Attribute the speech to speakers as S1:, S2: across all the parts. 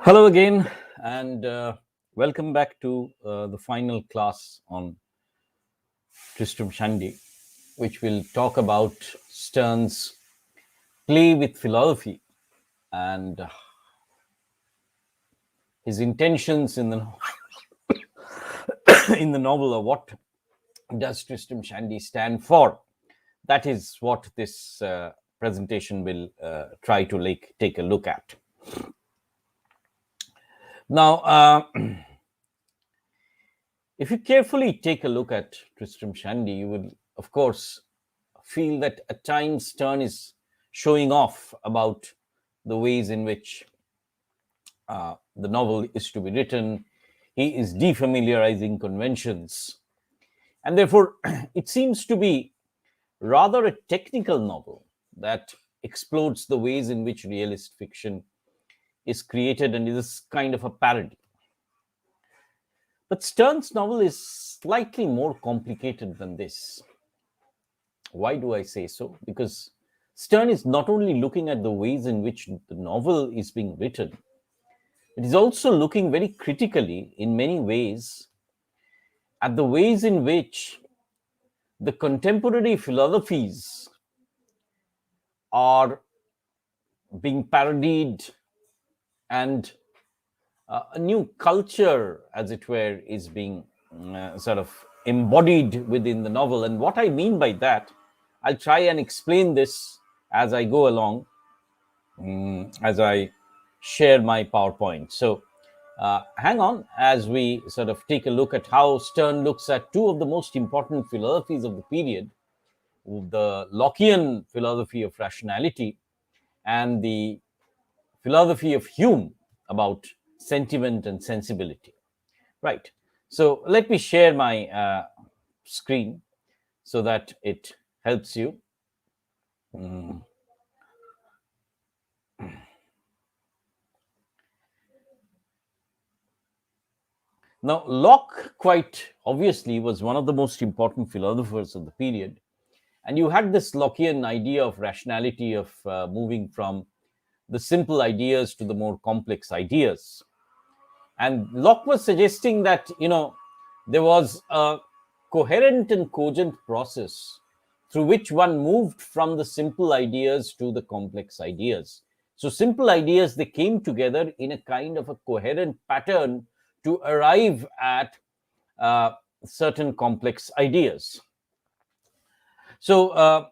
S1: Hello again, and welcome back to the final class on Tristram Shandy, which will talk about Sterne's play with philosophy and his intentions in the in the novel, or what does Tristram Shandy stand for. That is what this presentation will try to take a look at. Now, if you carefully take a look at Tristram Shandy, you will, of course, feel that at times Sterne is showing off about the ways in which the novel is to be written. He is defamiliarizing conventions. And therefore, it seems to be rather a technical novel that explodes the ways in which realist fiction is created and is kind of a parody. But Sterne's novel is slightly more complicated than this. Why do I say so? Because Sterne is not only looking at the ways in which the novel is being written, it is also looking very critically, in many ways, at the ways in which the contemporary philosophies are being parodied and a new culture, as it were, is being sort of embodied within the novel. And what I mean by that, I'll try and explain this as I go along, as I share my PowerPoint. So hang on as we sort of take a look at how Sterne looks at two of the most important philosophies of the period, the Lockean philosophy of rationality and the philosophy of Hume about sentiment and sensibility. Right. So let me share my screen so that it helps you. Now, Locke, quite obviously, was one of the most important philosophers of the period. And you had this Lockean idea of rationality, of moving from the simple ideas to the more complex ideas. And Locke was suggesting that, there was a coherent and cogent process through which one moved from the simple ideas to the complex ideas. So simple ideas, they came together in a kind of a coherent pattern to arrive at certain complex ideas. So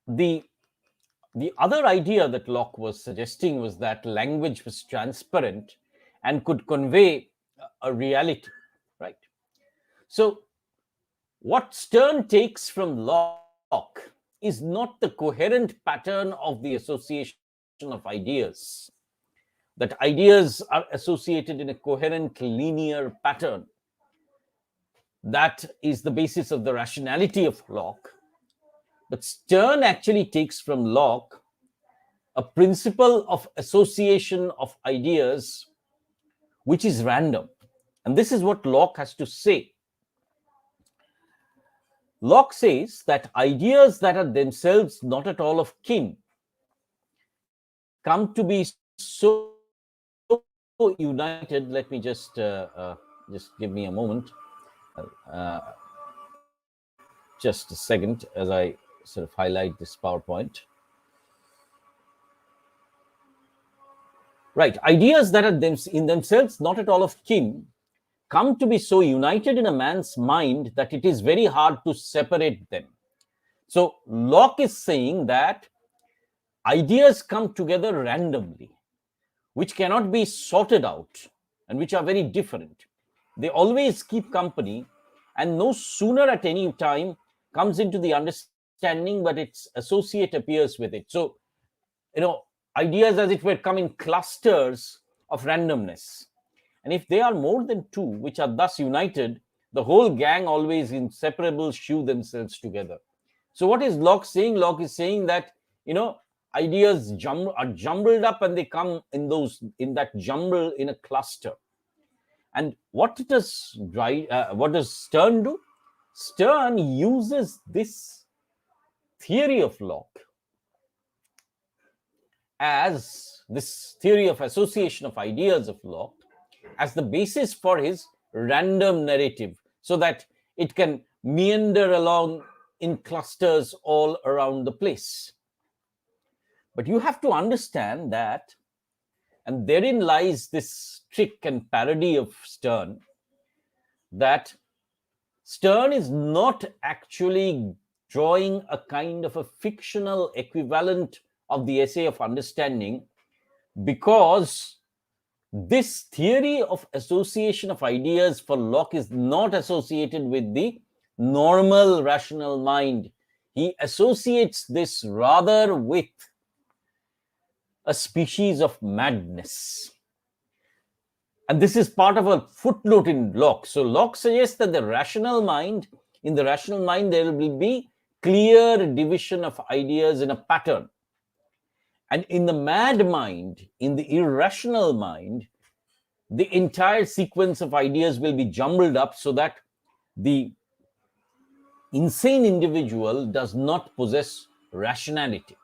S1: the other idea that Locke was suggesting was that language was transparent and could convey a reality, right? So what Sterne takes from Locke is not the coherent pattern of the association of ideas, that ideas are associated in a coherent linear pattern. That is the basis of the rationality of Locke. But Sterne actually takes from Locke a principle of association of ideas which is random. And this is what Locke has to say. Locke says that ideas that are themselves not at all of kin come to be so united. Let me just give me a moment. Just a second as I sort of highlight this PowerPoint. Right, ideas that are in themselves not at all of kin come to be so united in a man's mind that it is very hard to separate them. So Locke is saying that ideas come together randomly, which cannot be sorted out and which are very different. They always keep company, and no sooner at any time comes into the understanding, but its associate appears with it. So, ideas, as it were, come in clusters of randomness. And if they are more than two, which are thus united, the whole gang, always inseparable, shew themselves together. So what is Locke saying? Locke is saying that, ideas are jumbled up and they come in that jumble in a cluster. And what does Sterne do? Sterne uses this theory of Locke as this theory of association of ideas of Locke as the basis for his random narrative, so that it can meander along in clusters all around the place. But you have to understand that, and therein lies this trick and parody of Sterne, that Sterne is not actually drawing a kind of a fictional equivalent of the essay of understanding, because this theory of association of ideas for Locke is not associated with the normal rational mind. He associates this rather with a species of madness. And this is part of a footnote in Locke. So Locke suggests that in the rational mind, there will be clear division of ideas in a pattern. And in the mad mind, in the irrational mind, the entire sequence of ideas will be jumbled up so that the insane individual does not possess rationality.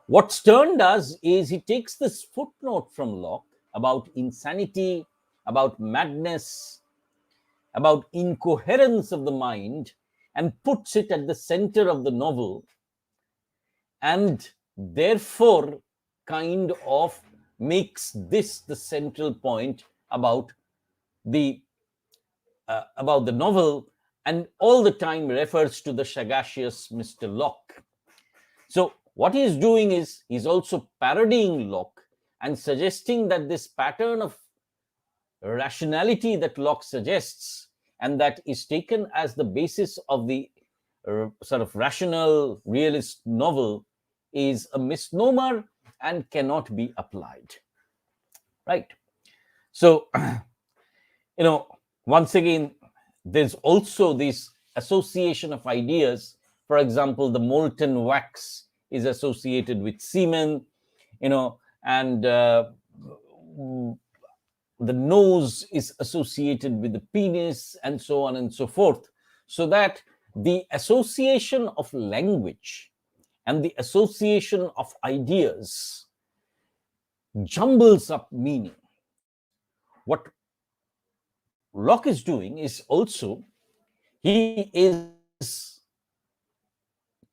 S1: What Sterne does is he takes this footnote from Locke about insanity, about madness, about incoherence of the mind, and puts it at the center of the novel, and therefore kind of makes this the central point about the novel, and all the time refers to the sagacious Mr. Locke. So what he's doing is he's also parodying Locke and suggesting that this pattern of rationality that Locke suggests, and that is taken as the basis of the sort of rational realist novel, is a misnomer and cannot be applied. Right? So, once again, there's also this association of ideas. For example, the molten wax is associated with semen, and the nose is associated with the penis, and so on and so forth. So that the association of language and the association of ideas jumbles up meaning. What Locke is doing is also, he is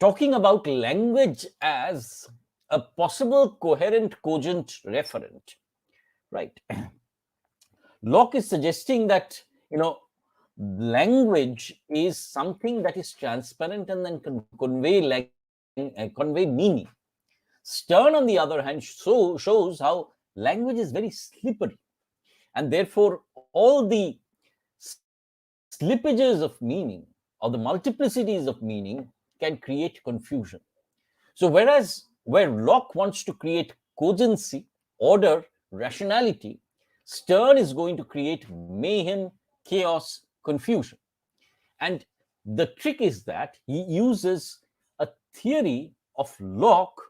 S1: talking about language as a possible coherent, cogent referent, right? Locke is suggesting that, language is something that is transparent and then can convey meaning. Sterne, on the other hand, shows how language is very slippery, and therefore all the slippages of meaning or the multiplicities of meaning can create confusion. So whereas where Locke wants to create cogency, order, rationality, Sterne is going to create mayhem, chaos, confusion. And the trick is that he uses a theory of Locke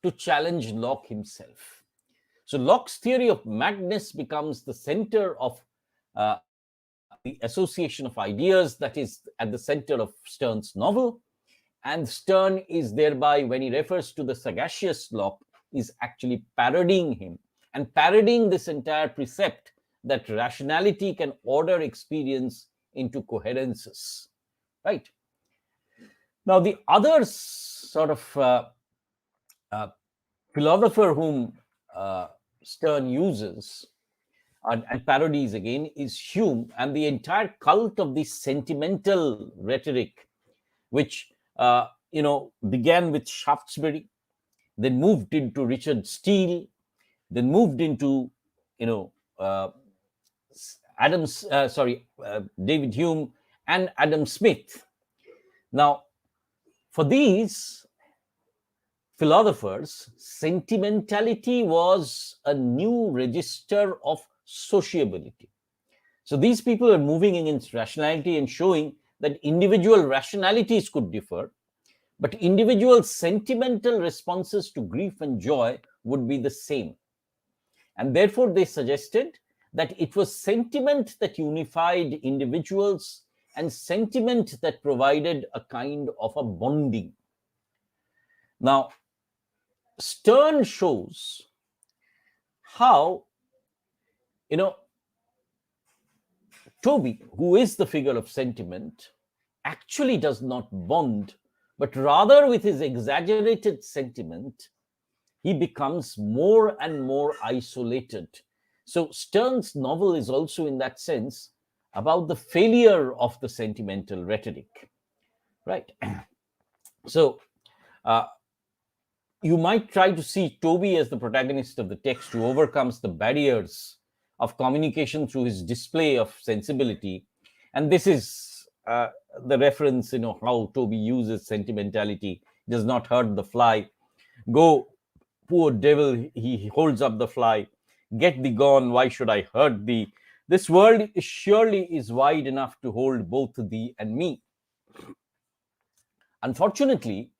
S1: to challenge Locke himself. So Locke's theory of madness becomes the center of the association of ideas that is at the center of Sterne's novel. And Sterne is thereby, when he refers to the sagacious Locke, is actually parodying him and parodying this entire precept that rationality can order experience into coherences, right? Now, the other sort of philosopher whom Sterne uses and parodies again is Hume, and the entire cult of the sentimental rhetoric, which began with Shaftesbury, then moved into Richard Steele, then moved into David Hume and Adam Smith. Now, for these philosophers, sentimentality was a new register of sociability. So these people are moving against rationality and showing that individual rationalities could differ, but individual sentimental responses to grief and joy would be the same. And therefore, they suggested that it was sentiment that unified individuals and sentiment that provided a kind of a bonding. Now, Sterne shows how, you know, Toby, who is the figure of sentiment, actually does not bond, but rather with his exaggerated sentiment, he becomes more and more isolated. So Sterne's novel is also, in that sense, about the failure of the sentimental rhetoric, right? So uh, you might try to see Toby as the protagonist of the text who overcomes the barriers of communication through his display of sensibility. And this is the reference, how Toby uses sentimentality. Does not hurt the fly. Go, poor devil, he holds up the fly. Get thee gone, why should I hurt thee? This world surely is wide enough to hold both thee and me. Unfortunately,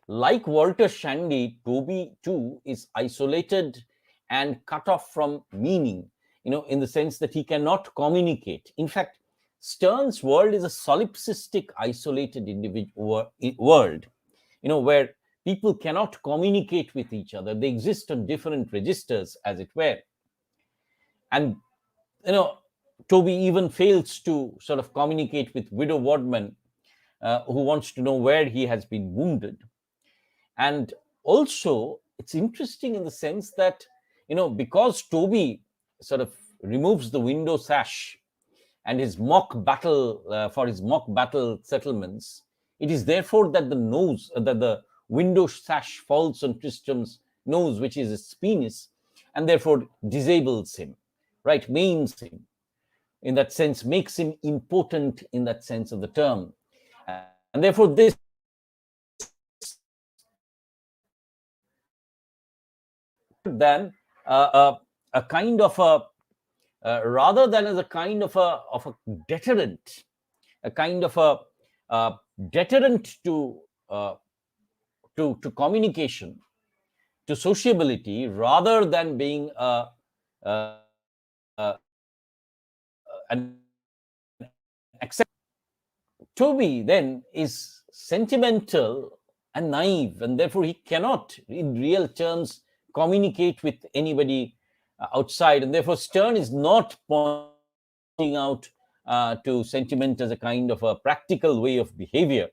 S1: like Walter Shandy, Toby too is isolated and cut off from meaning, in the sense that he cannot communicate. In fact, Sterne's world is a solipsistic, isolated individual world, where people cannot communicate with each other. They exist on different registers, as it were. And, Toby even fails to sort of communicate with Widow Wadman, who wants to know where he has been wounded. And also, it's interesting in the sense that, because Toby sort of removes the window sash and his mock battle for his mock battle settlements, it is therefore that the window sash falls on Tristram's nose, which is his penis, and therefore disables him, right? Maims him. In that sense, makes him impotent in that sense of the term. And therefore, this than a kind of rather than as a kind of a deterrent, a kind of a deterrent to communication, to sociability, rather than being an accept. Toby then is sentimental and naive, and therefore he cannot, in real terms, communicate with anybody outside. And therefore, Sterne is not pointing out to sentiment as a kind of a practical way of behavior.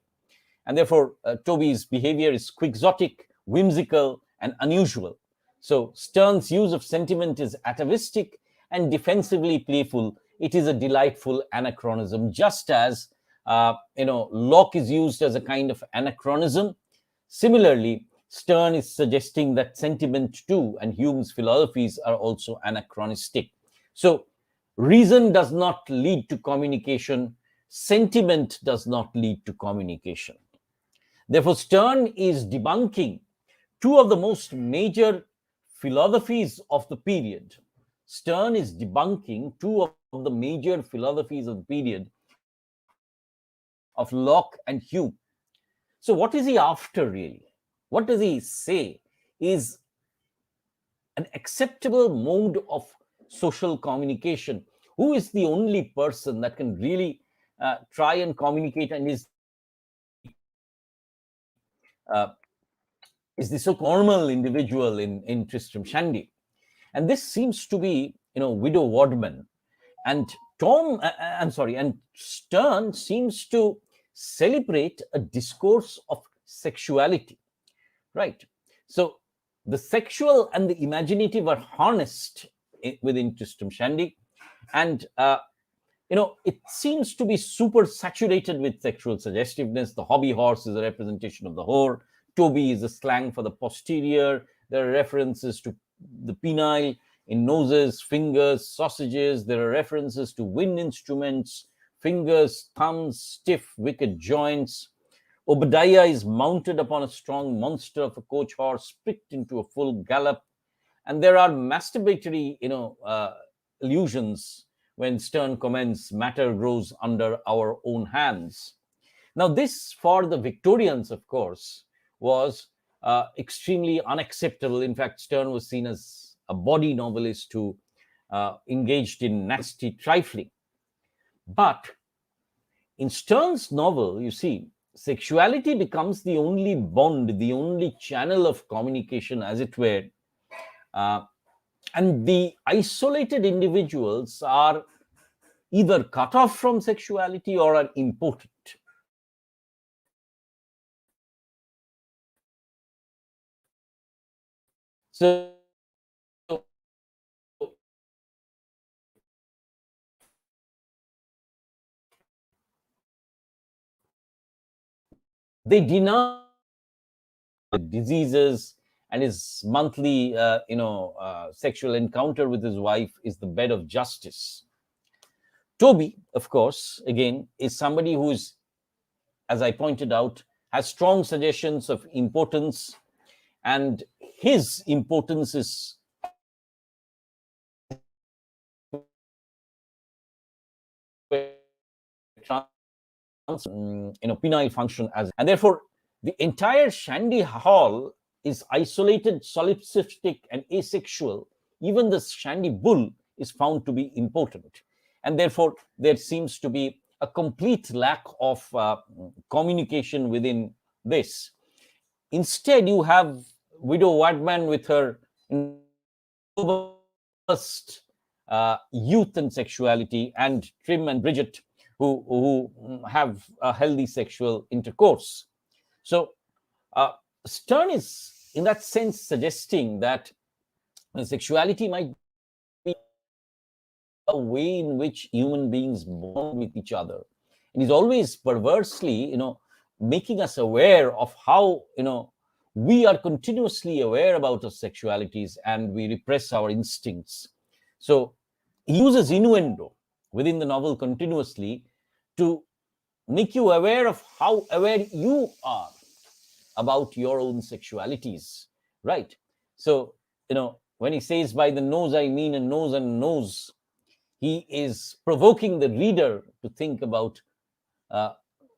S1: And therefore, Toby's behavior is quixotic, whimsical, and unusual. So Sterne's use of sentiment is atavistic and defensively playful. It is a delightful anachronism, just as Locke is used as a kind of anachronism. Similarly, Sterne is suggesting that sentiment too and Hume's philosophies are also anachronistic. So reason does not lead to communication. Sentiment does not lead to communication. Therefore, Sterne is debunking two of the most major philosophies of the period. Sterne is debunking two of the major philosophies of the period of Locke and Hume. So what is he after, really? What does he say is an acceptable mode of social communication? Who is the only person that can really try and communicate and is the so-called normal individual in Tristram Shandy? And this seems to be, Widow Wadman. And and Sterne seems to celebrate a discourse of sexuality, right? So the sexual and the imaginative are harnessed within Tristram Shandy, and it seems to be super saturated with sexual suggestiveness. The hobby horse is a representation of the whore. Toby is a slang for the posterior. There are references to the penile in noses, fingers, sausages. There are references to wind instruments, fingers, thumbs, stiff, wicked joints. Obadiah is mounted upon a strong monster of a coach horse, pricked into a full gallop. And there are masturbatory, allusions when Sterne comments, matter grows under our own hands. Now, this for the Victorians, of course, was extremely unacceptable. In fact, Sterne was seen as a body novelist who engaged in nasty trifling. But in Sterne's novel, you see, sexuality becomes the only bond, the only channel of communication, as it were, And the isolated individuals are either cut off from sexuality or are impotent. So they deny the diseases, and his monthly sexual encounter with his wife is the bed of justice. Toby, of course, again, is somebody who is, as I pointed out, has strong suggestions of impotence, and his impotence is penile function as, and therefore the entire Shandy Hall is isolated, solipsistic, and asexual. Even the Shandy bull is found to be impotent, and therefore there seems to be a complete lack of communication within this. Instead, you have Widow Wadman with her robust youth and sexuality, and Trim and Bridget, who have a healthy sexual intercourse. So Stern is, in that sense, suggesting that sexuality might be a way in which human beings bond with each other, and he's always perversely, making us aware of how, we are continuously aware about our sexualities and we repress our instincts. So he uses innuendo within the novel continuously to make you aware of how aware you are about your own sexualities, right? So, when he says, by the nose I mean a nose and a nose, he is provoking the reader to think about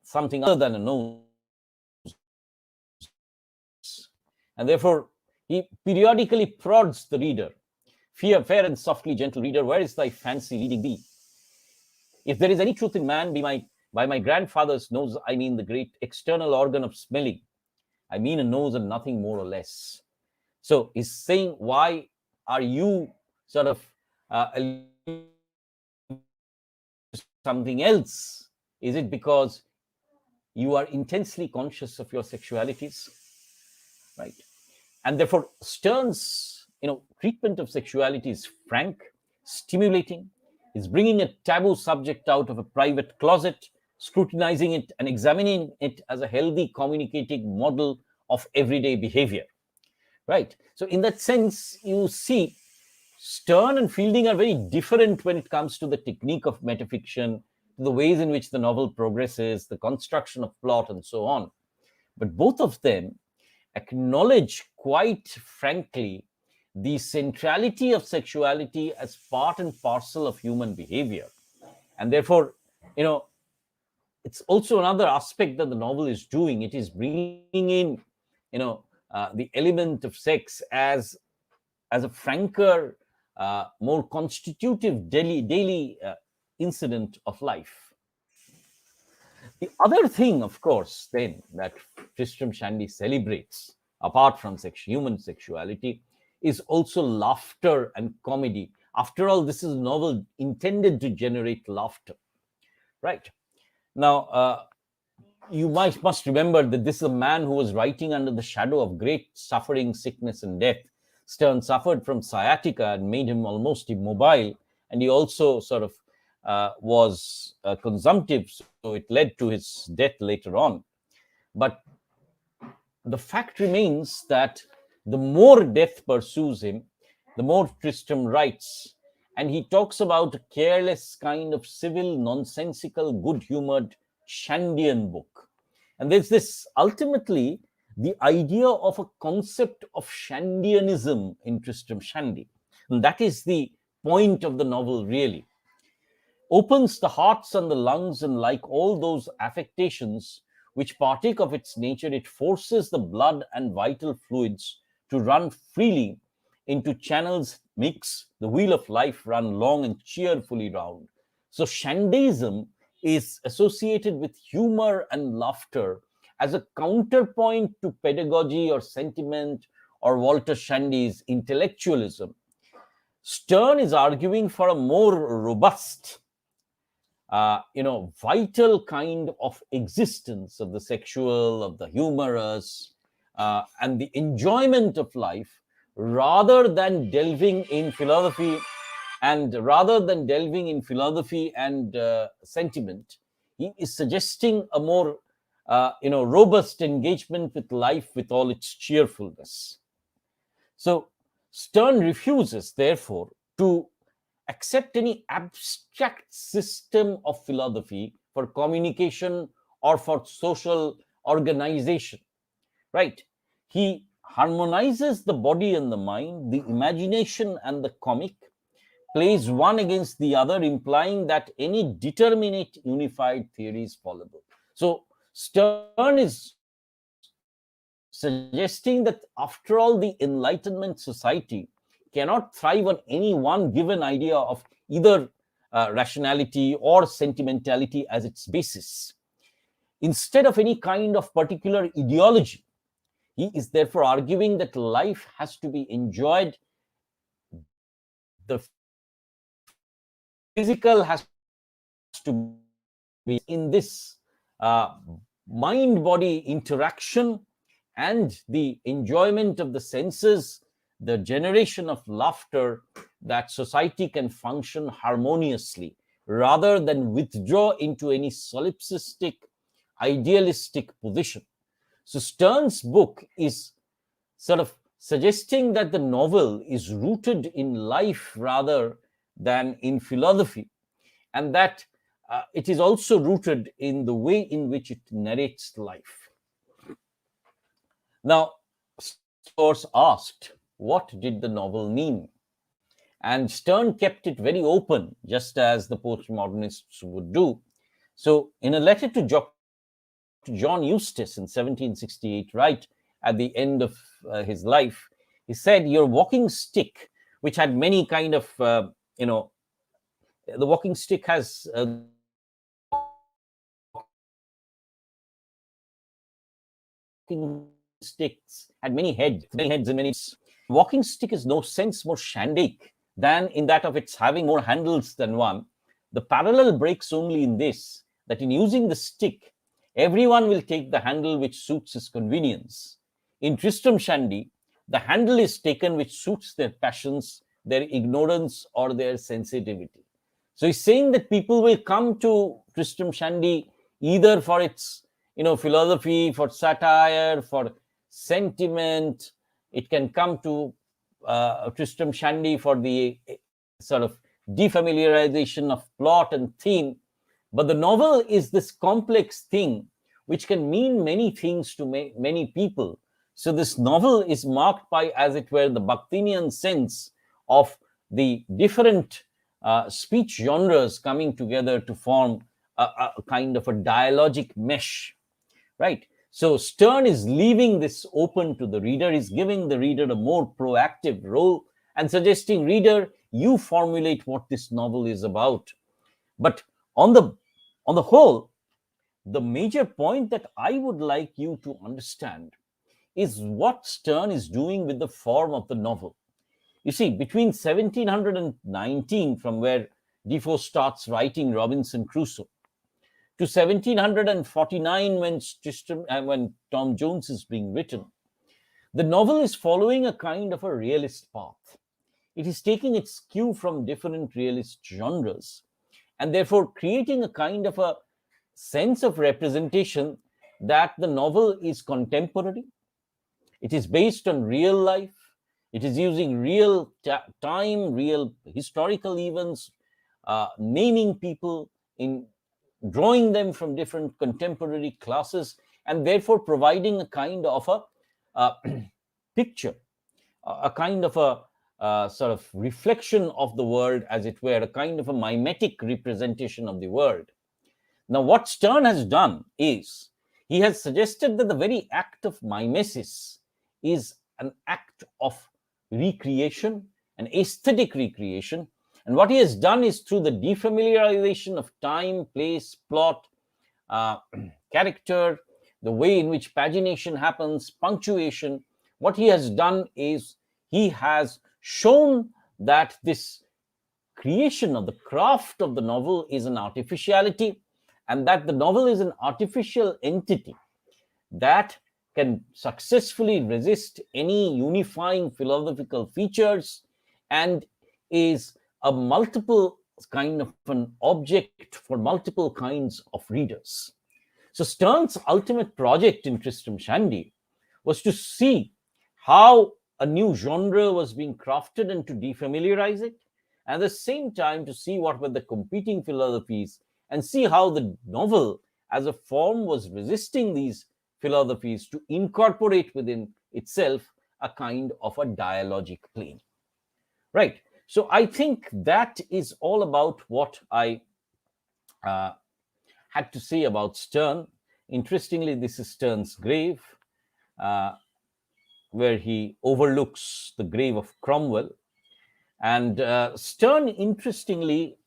S1: something other than a nose. And therefore, he periodically prods the reader. Fair and softly, gentle reader, where is thy fancy leading thee? If there is any truth in man, by my grandfather's nose, I mean the great external organ of smelling. I mean a nose and nothing more or less. So he's saying, why are you sort of something else? Is it because you are intensely conscious of your sexualities, right? And therefore, Stern's treatment of sexuality is frank, stimulating. He's bringing a taboo subject out of a private closet, scrutinizing it and examining it as a healthy communicating model of everyday behavior, right? So in that sense, you see, Stern and Fielding are very different when it comes to the technique of metafiction, the ways in which the novel progresses, the construction of plot, and so on. But both of them acknowledge quite frankly the centrality of sexuality as part and parcel of human behavior. And therefore, it's also another aspect that the novel is doing. It is bringing in, the element of sex as a franker, more constitutive daily incident of life. The other thing, of course, then that Tristram Shandy celebrates, apart from human sexuality, is also laughter and comedy. After all, this is a novel intended to generate laughter, right? Now, you must remember that this is a man who was writing under the shadow of great suffering, sickness, and death. Stern suffered from sciatica and made him almost immobile, and he also sort of was consumptive, so it led to his death later on. But the fact remains that the more death pursues him, the more Tristram writes, and he talks about a careless kind of civil, nonsensical, good-humored Shandian book. And there's this, ultimately, the idea of a concept of Shandianism in Tristram Shandy. And that is the point of the novel, really. Opens the hearts and the lungs, and like all those affectations which partake of its nature, it forces the blood and vital fluids to run freely into channels, makes the wheel of life run long and cheerfully round. So Shandyism is associated with humor and laughter as a counterpoint to pedagogy or sentiment or Walter Shandy's intellectualism. Stern is arguing for a more robust, vital kind of existence of the sexual, of the humorous, and the enjoyment of life, rather than delving in philosophy and sentiment. He is suggesting a more robust engagement with life with all its cheerfulness. So Stern refuses, therefore, to accept any abstract system of philosophy for communication or for social organization, right? He harmonizes the body and the mind, the imagination and the comic, plays one against the other, implying that any determinate unified theory is fallible. So Stern is suggesting that after all, the Enlightenment society cannot thrive on any one given idea of either rationality or sentimentality as its basis. Instead of any kind of particular ideology, he is therefore arguing that life has to be enjoyed, the physical has to be in this mind body interaction and the enjoyment of the senses, the generation of laughter, that society can function harmoniously rather than withdraw into any solipsistic, idealistic position. So Stern's book is sort of suggesting that the novel is rooted in life rather than in philosophy, and that it is also rooted in the way in which it narrates life. Now, scholars asked, what did the novel mean? And Stern kept it very open, just as the postmodernists would do. So, in a letter to Dr. John Eustace in 1768, right at the end of his life, he said, "Your walking stick, which had many kind of, the walking stick has the walking sticks had many heads and many. Walking stick is no sense more shandic than in that of its having more handles than one. The parallel breaks only in this, that in using the stick, everyone will take the handle which suits his convenience. In Tristram Shandy, the handle is taken which suits their passions, their ignorance, or their sensitivity." So he's saying that people will come to Tristram Shandy either for its, philosophy, for satire, for sentiment. It can come to Tristram Shandy for the sort of defamiliarization of plot and theme. But the novel is this complex thing which can mean many things to many people. So this novel is marked by, as it were, the Bakhtinian sense of the different speech genres coming together to form a kind of a dialogic mesh, right? So Stern is leaving this open to the reader, is giving the reader a more proactive role and suggesting, reader, you formulate what this novel is about. But on the whole, the major point that I would like you to understand is what Stern is doing with the form of the novel. You see, between 1719, from where Defoe starts writing Robinson Crusoe, to 1749, when Tom Jones is being written, the novel is following a kind of a realist path. It is taking its cue from different realist genres and therefore creating a kind of a sense of representation that the novel is contemporary. It is based on real life. It is using real time, real historical events, naming people, in drawing them from different contemporary classes, and therefore providing a kind of a picture, a kind of a sort of reflection of the world, as it were, a kind of a mimetic representation of the world. Now, what Stern has done is he has suggested that the very act of mimesis is an act of recreation, an aesthetic recreation. And what he has done is, through the defamiliarization of time, place, plot, uh, character, the way in which pagination happens, punctuation, what he has done is he has shown that this creation of the craft of the novel is an artificiality, and that the novel is an artificial entity that can successfully resist any unifying philosophical features and is a multiple kind of an object for multiple kinds of readers. So Sterne's ultimate project in Tristram Shandy was to see how a new genre was being crafted and to defamiliarize it, and at the same time to see what were the competing philosophies and see how the novel as a form was resisting these philosophies to incorporate within itself a kind of a dialogic plane. Right. So I think that is all about what I uh, had to say about Sterne. Interestingly, this is Sterne's grave, uh, where he overlooks the grave of Cromwell. And Sterne, interestingly,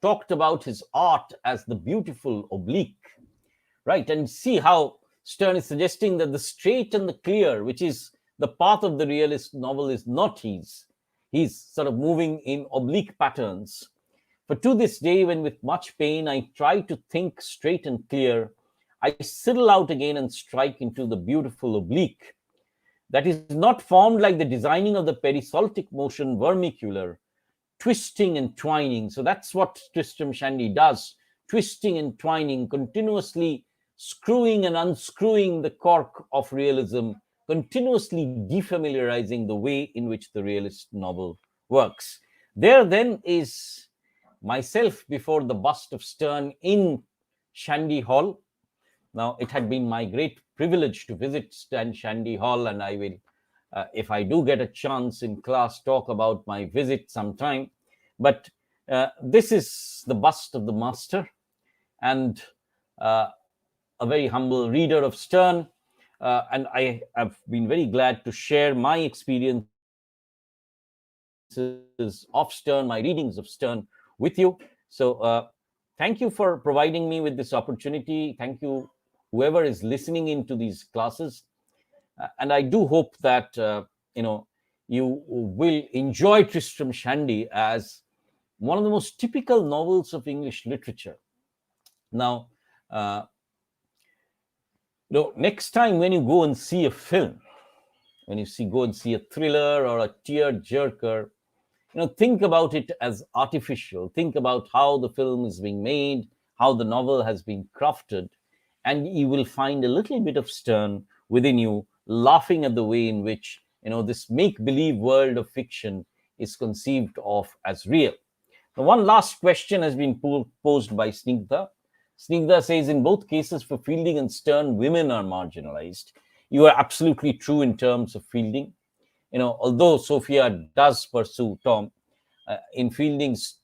S1: talked about his art as the beautiful oblique, right? And see how Sterne is suggesting that the straight and the clear, which is the path of the realist novel, is not his. He's sort of moving in oblique patterns. For to this day, when with much pain I try to think straight and clear, I sidle out again and strike into the beautiful oblique that is not formed like the designing of the perisoltic motion vermicular, twisting and twining. So that's what Tristram Shandy does, twisting and twining, continuously screwing and unscrewing the cork of realism, continuously defamiliarizing the way in which the realist novel works. There then is myself before the bust of Sterne in Shandy Hall. Now, it had been my great privilege to visit Shandy Hall, and I will, if I do get a chance in class, talk about my visit sometime. But this is the bust of the master, and a very humble reader of Sterne. And I have been very glad to share my experiences of Sterne, my readings of Sterne with you. So thank you for providing me with this opportunity. Thank you, whoever is listening into these classes. And I do hope that, you will enjoy Tristram Shandy as one of the most typical novels of English literature. Now, uh, next time when you go and see a film, when you go and see a thriller or a tear jerker, think about it as artificial. Think about how the film is being made, how the novel has been crafted, and you will find a little bit of Sterne within you, laughing at the way in which this make-believe world of fiction is conceived of as real. Now, one last question has been posed by Snigdha. Snigdha says, in both cases for Fielding and Sterne, women are marginalized. You are absolutely true in terms of Fielding. Although Sophia does pursue Tom, in Fielding's,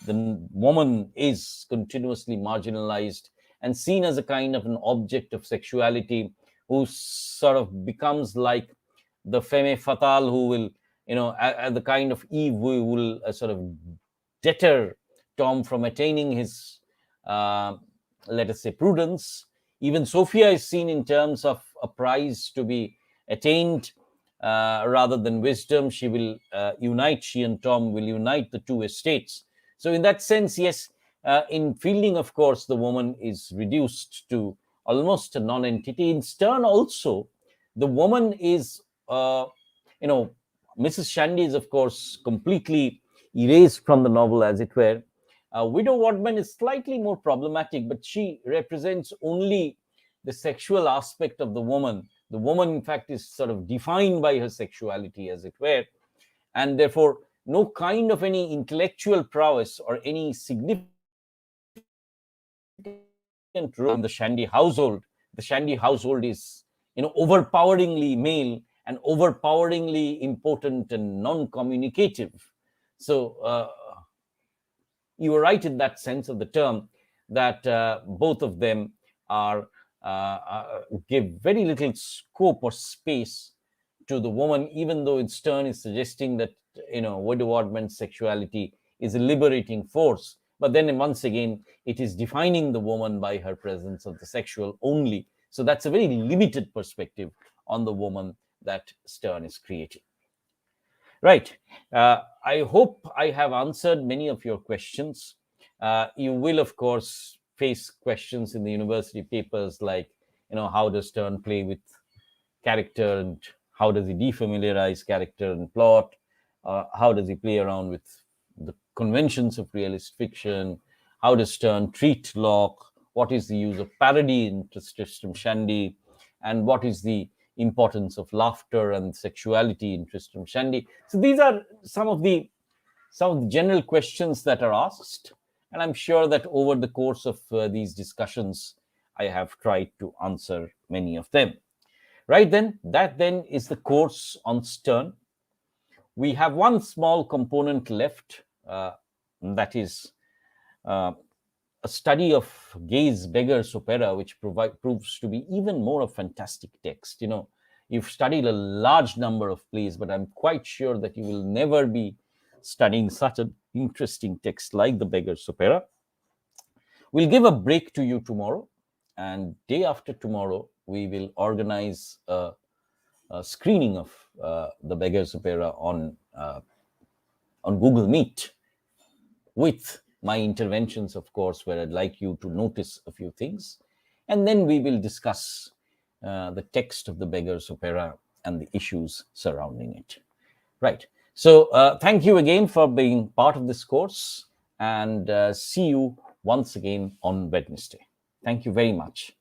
S1: the woman is continuously marginalized and seen as a kind of an object of sexuality, who sort of becomes like the femme fatale, who will, the kind of Eve who will sort of deter Tom from attaining his, let us say, prudence. Even Sophia is seen in terms of a prize to be attained rather than wisdom. She and Tom will unite the two estates. So in that sense, yes, in Fielding, of course, the woman is reduced to almost a non-entity. In Sterne also, the woman is, Mrs. Shandy is, of course, completely erased from the novel, as it were. Widow Wadman is slightly more problematic, but she represents only the sexual aspect of the woman. The woman, in fact, is sort of defined by her sexuality, as it were, and therefore no kind of any intellectual prowess or any significant role in the Shandy household. The Shandy household is, overpoweringly male and overpoweringly important and non-communicative. So you were right in that sense of the term, that both of them are give very little scope or space to the woman, even though Sterne is suggesting that Widow Wadman's sexuality is a liberating force. But then once again, it is defining the woman by her presence of the sexual only. So that's a very limited perspective on the woman that Sterne is creating. Right. I hope I have answered many of your questions. You will, of course, face questions in the university papers like, how does Stern play with character, and how does he defamiliarize character and plot? How does he play around with the conventions of realist fiction? How does Stern treat Locke? What is the use of parody in Tristram Shandy? And what is the importance of laughter and sexuality in Tristram Shandy? So these are some of the general questions that are asked, and I'm sure that over the course of these discussions, I have tried to answer many of them. Right then, that then is the course on Stern. We have one small component left, that is a study of Gay's Beggar's Opera, which proves to be even more a fantastic text. You've studied a large number of plays, but I'm quite sure that you will never be studying such an interesting text like the Beggar's Opera. We'll give a break to you tomorrow, and day after tomorrow, we will organize a screening of the Beggar's Opera on Google Meet, with my interventions, of course, where I'd like you to notice a few things. And then we will discuss the text of the Beggar's Opera and the issues surrounding it. Right. So thank you again for being part of this course, and see you once again on Wednesday. Thank you very much.